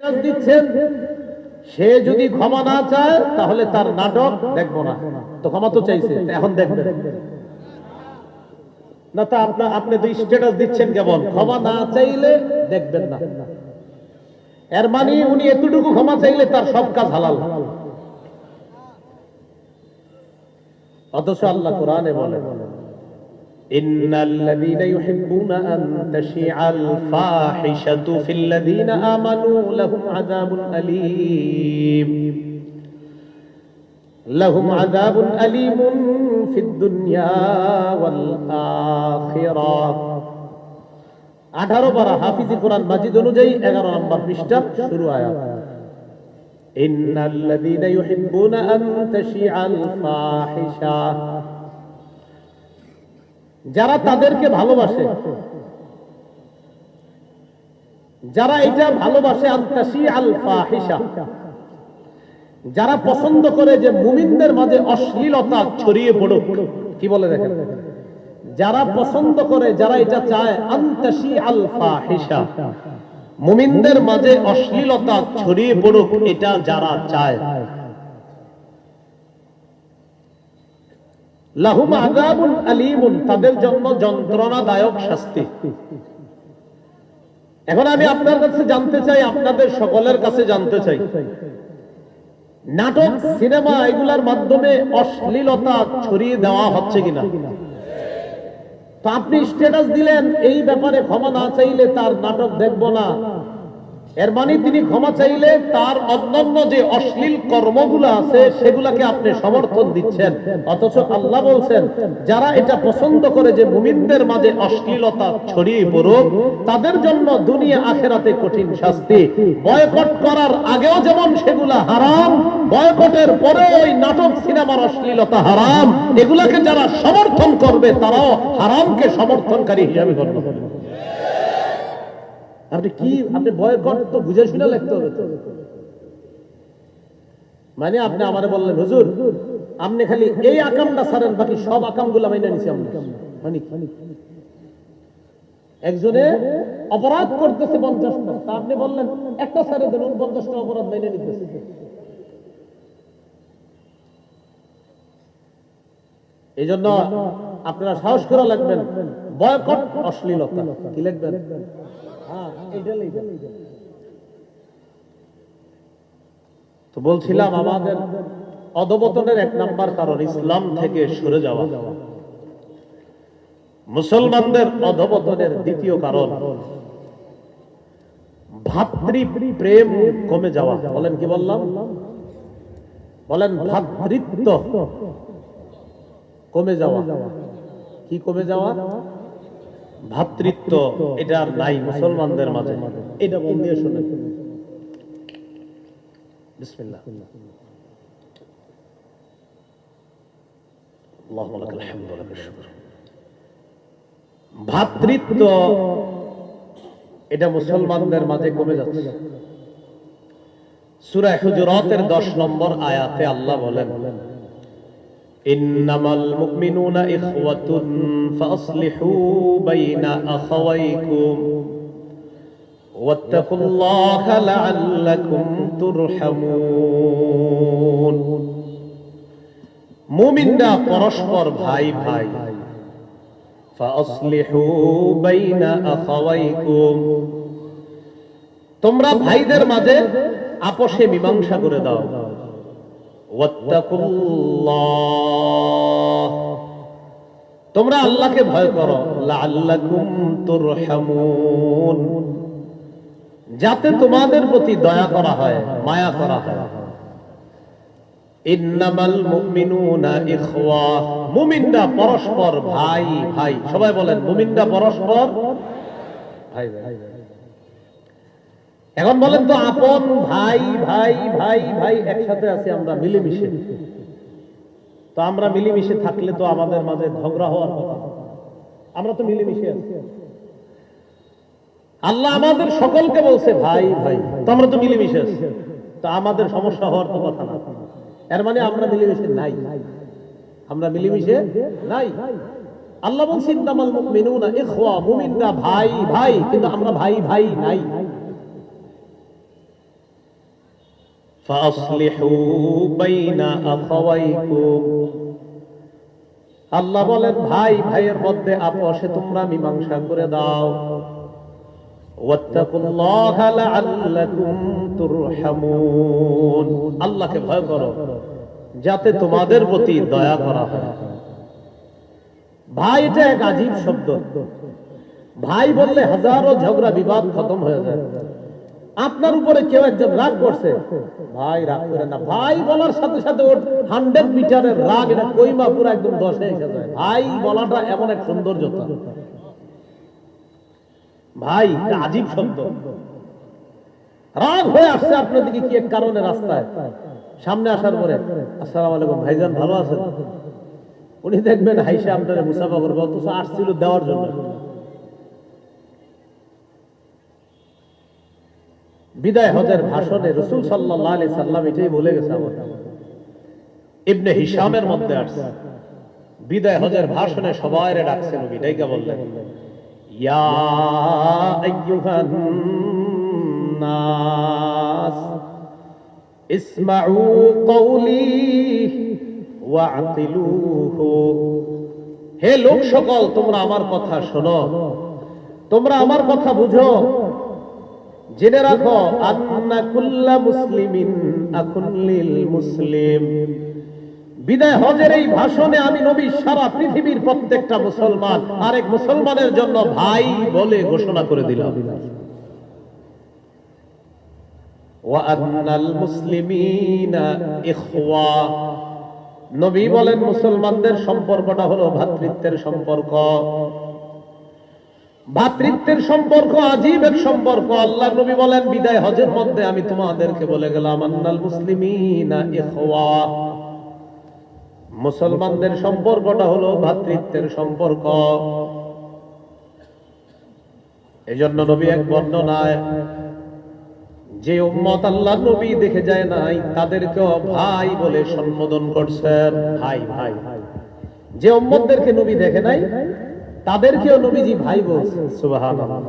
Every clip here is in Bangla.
দিচ্ছেন, সে যদি ক্ষমা না চায় তাহলে তার নাটক দেখবো না। তো ক্ষমা তো চাইছে, এখন দেখবেন না। তা আপনি তো স্ট্যাটাস দিচ্ছেন কেবল, ক্ষমা না চাইলে দেখবেন না। এর মানে উনি এতটুকু ক্ষমা চাইলে তার সব কাজ হালাল। অথচ আল্লাহ কোরআনে বলে, ইন্নাল্লাযীনা ইউহিব্বুনা আন তাশিআল ফাহিশাতু ফিল্লাযীনা আমানু লাহুম আযাবুন আলীম, লাহুম আযাবুন আলীমুন ফিদ দুনিয়া ওয়াল আখিরাহ। 18 পারা হাফিজি কোরআন মাজিদ অনুযায়ী 11 নম্বর পৃষ্ঠা শুরু আয়াত। ইন্নাল্লাযীনা ইউহিব্বুনা আন তাশিআল ফাহিশা, যারা তাদেরকে ভালোবাসে, যারা এটা ভালোবাসে, আন তাশিআল ফাহিশা, যারা পছন্দ করে যে মুমিনদের মাঝে অশ্লীলতা ছড়িয়ে পড়ুক। কি বলে দেখেন, যারা পছন্দ করে, যারা এটা চায়, আন তাশিআল ফাহিশা, মুমিনদের মাঝে অশ্লীলতা ছড়িয়ে পড়ুক, এটা যারা চায়, লাহুম আযাবুন আলীমুন, তাদের জন্য যন্ত্রণাদায়ক শাস্তি। এখন আমি আপনার কাছে জানতে চাই, আপনাদের সকলের কাছে জানতে চাই, নাটক, সিনেমা এগুলার মাধ্যমে অশ্লীলতা ছড়িয়ে দেওয়া হচ্ছে কিনা? তো আপনি স্ট্যাটাস দিলেন, এই ব্যাপারে ক্ষমা না চাইলে তার নাটক দেখব না। এর মানে তিনি ক্ষমা চাইলে তার অন্যান্য যে অশ্লীল কর্মগুলো আছে সেগুলাকে আপনি সমর্থন দিচ্ছেন। অথচ আল্লাহ বলছেন, যারা এটা পছন্দ করে যে মুমিনদের মাঝে অশ্লীলতা ছড়িয়ে পড়ুক, তাদের জন্য দুনিয়া আখিরাতে কঠিন শাস্তি। বয়কট করার আগেও যেমন সেগুলা হারাম, বয়কটের পরে ওই নাটক সিনেমার অশ্লীলতা হারাম, এগুলাকে যারা সমর্থন করবে তারাও হারামকে সমর্থনকারী হিসাবে গণ্য করবে। আপনি বয়কট তো বুঝে শুনে লিখতে হবে। মানে আপনি আমারে বললেন, হুজুর আপনি খালি এই আকামটা ছাড়েন, বাকি সব আকামগুলো মাইনে নিছি আমরা। মানে একজনে অপরাধ করতেছে 50টা, তা আপনি বললেন একটা ছেড়ে দেন, 49টা অপরাধ মাইনে নিতেছে। এই জন্য আপনারা সাহস করে লাগবেন, বয়কট অশ্লীলতা। কি লিখবেন? তো বলছিলাম, আমাদের অধঃপতনের 1 নাম্বার কারণ ইসলাম থেকে সরে যাওয়া। মুসলমানদের অধঃপতনের 2য় কারণ ভ্রাতৃপ্রেম কমে যাওয়া। বলেন, কি বললাম? বলেন, ভ্রাতৃত্ব কমে যাওয়া। কি কমে যাওয়া? ভ্রাতৃত্ব, এটা আর নাই মুসলমানদের মাঝে। এটা মন দিয়ে শুনেন। বিসমিল্লাহ। আল্লাহুম্মা লাকাল হামদু ওয়া লাকাশ শুকর। ভ্রাতৃত্ব এটা মুসলমানদের মাঝে কমে যাচ্ছে। সূরা হুজুরাতের 10 নম্বর আয়াতে আল্লাহ বলেন, ইন্নামাল মুমিনুনা ইখওয়াতুন ফাসলিহু বাইনা আখাওয়াইকুম ওয়াত্তাকুল্লাহা লাআল্লাকুম তুরহামুন। মুমিনরা পরস্পর ভাই ভাই, ফাসলিহু বাইনা আখাওয়াইকুম, তোমরা ভাইদের মাঝে আপোষে মীমাংসা করে দাও। ওয়াত্তাকুল্লাহ, তোমরা আল্লাহকে ভয় করো। লাআল্লাকুম তুরহামুন, যাতে তোমাদের প্রতি দয়া করা হয়, মায়া করা হয়। ইন্নামাল মুমিনুনা ইখওয়া, মুমিনরা পরস্পর ভাই ভাই। সবাই বলেন, মুমিনরা পরস্পর ভাই ভাই। এখন বলেন তো, আপন ভাই ভাই ভাই ভাই একসাথে আছি আমরা মিলেমিশে, তো আমরা মিলেমিশে থাকলে তো আমাদের মাঝে ঝগড়া হওয়ার কথা। আমরা তো মিলেমিশে আছি। আল্লাহ আমাদের সকলকে বলছে ভাই ভাই, তো আমরা তো মিলেমিশে আছি, তো আমাদের সমস্যা হওয়ার তো কথা না। এর মানে আমরা মিলেমিশে নাই, আমরা মিলেমিশে নাই। আল্লাহ বলছেন, ইন্নামাল মুমিনুনা ইখওয়া, মুমিনরা ভাই ভাই, কিন্তু আমরা ভাই ভাই নাই। ফাসলিহু বাইনা আখাওয়াইকুম, আল্লাহ বলেন ভাই ভাইয়ের মধ্যে আপোষে তোমরা মীমাংসা করে দাও। ওয়াত্তাকুল্লাহা লাআল্লাকুম তুরহামুন, আল্লাহকে ভয় করো যাতে তোমাদের প্রতি দয়া করা হয়। ভাই এটা এক আজীব শব্দ। ভাই বললে হাজারো ঝগড়া বিবাদ খতম হয়ে যায়। আপনার উপরে কেউ একজন রাগ করছে, ভাই রাগ করে না, ভাই বলার সাথে সাথে ওর 100 মিটারের রাগ এটা কইমা পুরো একদম 10-এ এসে যায়। ভাই বলাটা এমন এক সৌন্দর্যতা। ভাই এটা আজীব শব্দ। রাগ হয়ে আসছে আপনার দিকে কি এক কারণে, রাস্তায় সামনে আসার পরে আসসালামু আলাইকুম ভাইজান ভালো আছেন, উনি দেখবেন হাইসে আপনারা মুসাফা করবে, অথচ আসছিল দেওয়ার জন্য। বিদায় হজের ভাষণে রাসূল সাল্লাল্লাহু আলাইহি সাল্লাম এটাই বলে গেছে। আমাদের ইবনে হিশামের মধ্যে আসছে, বিদায় হজের ভাষণে সবাইরে ডাকছেন, নবী ডাইকা বললেন, ইয়া আইয়ুহান নাস ইসমাউ কওলি ওয়াআতিলুহু, হে লোক সকল তোমরা আমার কথা শোনো, তোমরা আমার কথা বুঝো, জেনে রাখো আন্না কুল্লা মুসলিমিন আকুন লিল মুসলিম। বিদায় হজের এই ভাষণে আমি নবী সারা পৃথিবীর প্রত্যেকটা মুসলমান আরেক মুসলমানের জন্য ভাই বলে ঘোষণা করে দিলাম। ওয়া আন্নাল মুসলিমিনা ইখওয়া, নবী বলেন মুসলমানদের সম্পর্কটা হলো ভ্রাতৃত্বের সম্পর্ক। ভ্রাতৃত্বের সম্পর্ক আজীব এক সম্পর্ক। আল্লাহ নবী বলেন বিদায় হজের মধ্যে আমি তোমাদেরকে বলে গেলাম আন্নাল মুসলিমিনা ইখওয়া, মুসলমানদের সম্পর্কটা হলো ভ্রাতৃত্বের সম্পর্ক। এজন্য নবী এক বর্ণনায় যে উম্মত আল্লাহ নবী দেখে যায় নাই তাদেরকেও ভাই বলে সম্বোধন করছেন। ভাই ভাই, যে উম্মতদেরকে নবী দেখে নাই তাদেরকেও নবীজি ভাই বলছেন। সুবহানাল্লাহ।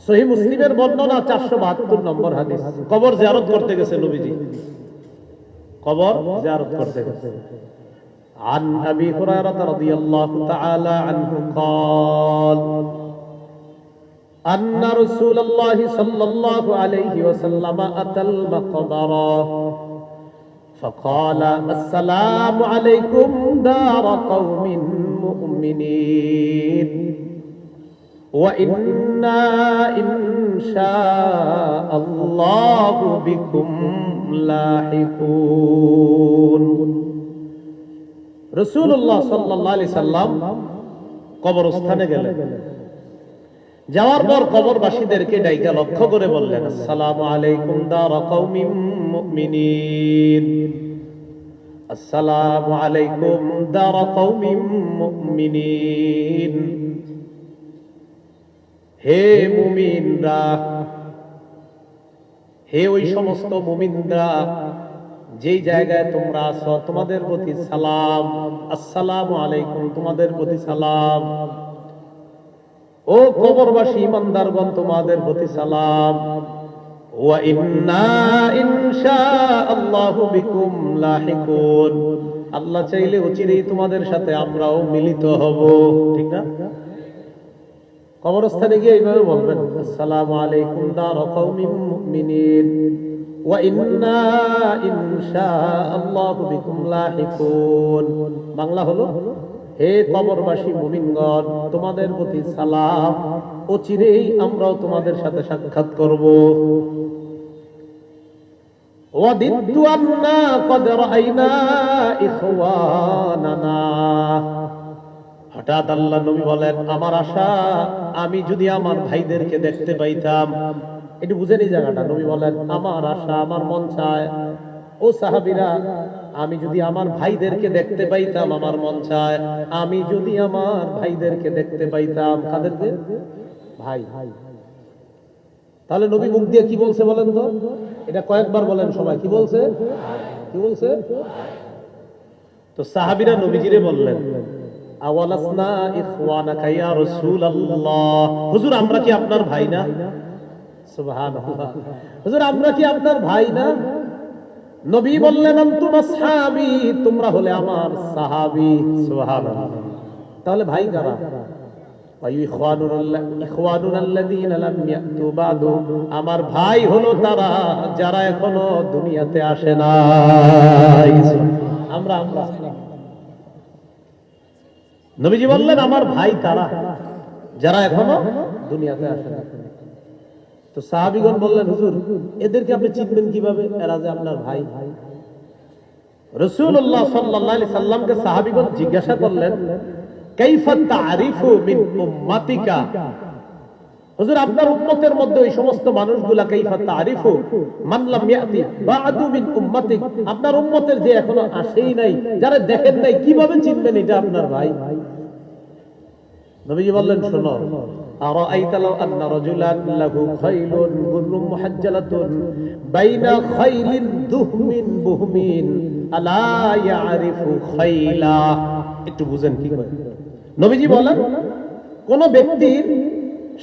সহিহ মুসলিমের বর্ণনা 472 নম্বর হাদিস। কবর জিয়ারত করতে গেছে নবীজি, কবর জিয়ারত করতে গেছে। عن أبي هريرة رضي الله تعالى عنه قال أن رسول الله صلى الله عليه وسلم أتى المقبرة فقال السلام عليكم دار قوم مؤمنين وإنا إن شاء الله بكم لاحقون। রাসূলুল্লাহ সাল্লাল্লাহু আলাইহি সাল্লাম কবরস্থানে গেলেন, যাওয়ার পর কবরবাসীদেরকে ডাইকা লক্ষ্য করে বললেন, আসসালামু আলাইকুম দার কওমিন মুমিনিন, আসসালামু আলাইকুম দার কওমিন মুমিনিন, হে মুমিনরা, হে ওই সমস্ত মুমিনরা যেই জায়গায় তোমরা আছো তোমাদের প্রতি সালাম, আসসালামু আলাইকুম তোমাদের প্রতি সালাম, ও কবরবাসী ইমানদারগণ তোমাদের প্রতি সালাম। ওয়া ইন্না ইনশাআল্লাহু বিকুম লাহিকুন, আল্লাহ চাইলে অচিরেই তোমাদের সাথে আমরাও মিলিত হব। ঠিক না? কবরস্থানে গিয়ে এইভাবে বলবেন, আসসালামু আলাইকুম দার কওমিন মুমিনিন ওয়া ইন্না ইনশাআল্লাহু বিকুম লাহিকুন। বাংলা হলো, হে কবরবাসী মুমিনগণ তোমাদের প্রতি সালাম, অচিরেই আমরাও তোমাদের সাথে সাক্ষাৎ করব। ওয়াদিতু আন্না ক্বাদ রাআইনা ইখওয়ানানা, হঠাৎ আল্লাহ নবী বলেন আমার আশা আমি যদি আমার ভাইদেরকে দেখতে পাইতাম। একটু বুঝেন এই জায়গাটা। নবী বলেন আমার আশা, আমার মন চায়, ও সাহাবীরা আমি যদি আমার ভাইদেরকে দেখতে পাইতাম, আমার মন চায় আমি যদি আমার ভাইদেরকে দেখতে পাইতাম। কাদেরকে? ভাই। তাহলে নবী মুখ দিয়ে কি বলছে বলেন তো? এটা কয়েকবার বলেন সবাই, কি বলছে? কি বলছে? তো সাহাবীরা নবীজিরে বললেন, আওয়ালাসনা ইখওয়ানাকা ইয়া রাসূলুল্লাহ, হুজুর আমরা কি আপনার ভাই না? সুবহানাল্লাহ, হুজুর আমরা কি আপনার ভাই না? নবী বললেন আনতুম আসহাবী, তোমরা হলে আমার সাহাবী। সুবহানাল্লাহ। তাহলে ভাই কারা? আমার ভাই হলো তারা যারা এখনো দুনিয়াতে আসে নাই। আমরা নবীজি বললেন আমার ভাই তারা যারা এখনো দুনিয়াতে আসে না। তো সাহাবীগণ বললেন হুজুর এদেরকে আপনি চিনবেন কিভাবে, এরা যে আপনার ভাই? রাসূলুল্লাহ সাল্লাল্লাহু আলাইহি সাল্লামকে সাহাবীগণ জিজ্ঞাসা করলেন কাইফা তা'রিফু মিন উম্মাতিকা, হুজুর আপনার উম্মতের মধ্যে ওই সমস্ত মানুষগুলা কাইফা তা'রিফু মান লাম ইয়াতি বা'দু মিন উম্মাতিক, আপনার উম্মতের যে এখনো আসেই নাই, যারা দেখেন নাই, কিভাবে চিনবেন এটা আপনার ভাই? নবীজি বললেন শোনো, আরাআইতা লাউ আন্না রাজুলান লাহু খাইলুন গুররুম মুহাজ্জালাতুন বাইনা খাইলিন দুহমিন বুহমিন আলা ইয়ারিফু খাইলা। একটু বুঝেন কি করে। নবীজি বলেন কোন ব্যক্তির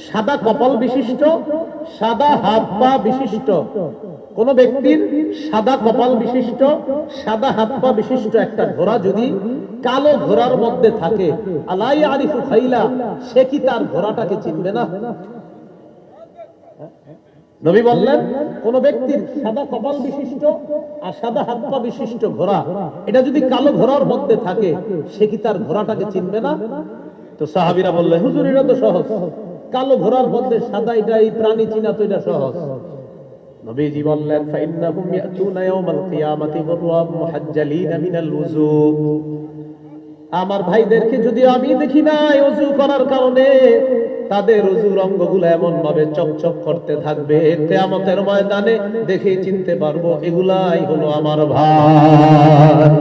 সাদা কপাল বিশিষ্ট, সাদা হাত পা বিশিষ্ট, কোন ব্যক্তির সাদা কপাল বিশিষ্ট, সাদা হাত পা বিশিষ্ট একটা ঘোড়া যদি কালো ঘোড়ার মধ্যে থাকে, আলা ইয়ারিফু খাইলা, সে কি তার ঘোড়াটাকে চিনবে না? নবী বললেন কোন ব্যক্তির সাদা কপাল বিশিষ্ট আর সাদা হাত পা বিশিষ্ট ঘোড়া, এটা যদি কালো ঘোড়ার মধ্যে থাকে, সে কি তার ঘোড়াটাকে চিনবে না? তো সাহাবীরা বললেন হুজুর এটা তো সহজ, কালো ঘোড়ার মধ্যে সাদা, এটা এই প্রাণী চিনা তো এটা সহজ। নবীজি বললেন ফাইন্নাহুম ইয়াতুনা ইয়াওমাল কিয়ামাতি গুররাম মুহাজ্জালিনা মিনাল উযু, আমার ভাইদেরকে যদি আমি দেখি না ওযু করার কারণে তাদের ওযুর অঙ্গগুলো এমন ভাবে চকচক করতে থাকবে, কিয়ামতের ময়দানে দেখে চিনতে পারবো এগুলাই হলো আমার ভাই।